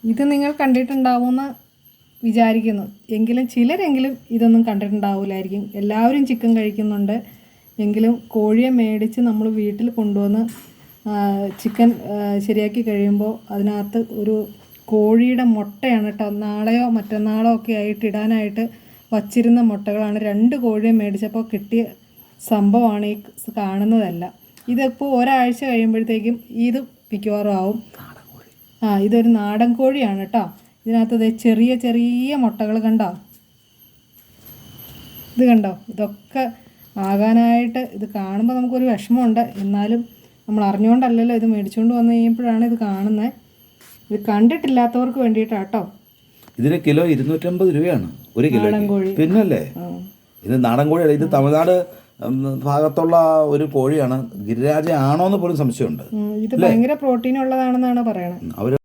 ഇത് നിങ്ങൾ കണ്ടിട്ടുണ്ടാവുമെന്ന് വിചാരിക്കുന്നു. എങ്കിലും ചിലരെങ്കിലും ഇതൊന്നും കണ്ടിട്ടുണ്ടാവില്ലായിരിക്കും. എല്ലാവരും ചിക്കൻ കഴിക്കുന്നുണ്ട്. എങ്കിലും കോഴിയെ മേടിച്ച് നമ്മൾ വീട്ടിൽ കൊണ്ടുവന്ന് ചിക്കൻ ശരിയാക്കി കഴിയുമ്പോൾ അതിനകത്ത് ഒരു കോഴിയുടെ മുട്ടയാണ് കേട്ടോ. നാളെയോ മറ്റന്നാളോ ഒക്കെ ആയിട്ട് ഇടാനായിട്ട് വച്ചിരുന്ന മുട്ടകളാണ്. 2 കോഴിയെ മേടിച്ചപ്പോൾ കിട്ടിയ സംഭവമാണ് ഈ കാണുന്നതല്ല. ഇതിപ്പോൾ ഒരാഴ്ച കഴിയുമ്പോഴത്തേക്കും ഇത് മിക്കവാറും ആവും. ഇതൊരു നാടൻ കോഴിയാണ് കേട്ടോ. ഇതിനകത്ത് ചെറിയ ചെറിയ മുട്ടകൾ കണ്ടോ? ഇത് കണ്ടോ? ഇതൊക്കെ ആകാനായിട്ട് ഇത് കാണുമ്പോൾ നമുക്കൊരു വിഷമമുണ്ട്. എന്നാലും നമ്മൾ അറിഞ്ഞുകൊണ്ടല്ലല്ലോ ഇത് മേടിച്ചുകൊണ്ട് വന്നു കഴിയുമ്പോഴാണ് ഇത് കാണുന്നത്. ഇത് കണ്ടിട്ടില്ലാത്തവർക്ക് വേണ്ടിയിട്ടാണ് കേട്ടോ. ഇതിന് കിലോ 250 രൂപയാണ് ഒരു കിലോ. പിന്നല്ലേ, ഇത് നാടൻ കോഴിയല്ല. ഇത് തമിഴ്നാട് ഭാഗത്തുള്ള ഒരു കോഴിയാണ്. ഗിരിരാജ ആണോ എന്ന് പോലും സംശയമുണ്ട്. ഇത് ഭയങ്കര പ്രോട്ടീൻ ഉള്ളതാണെന്നാണ് പറയണത്.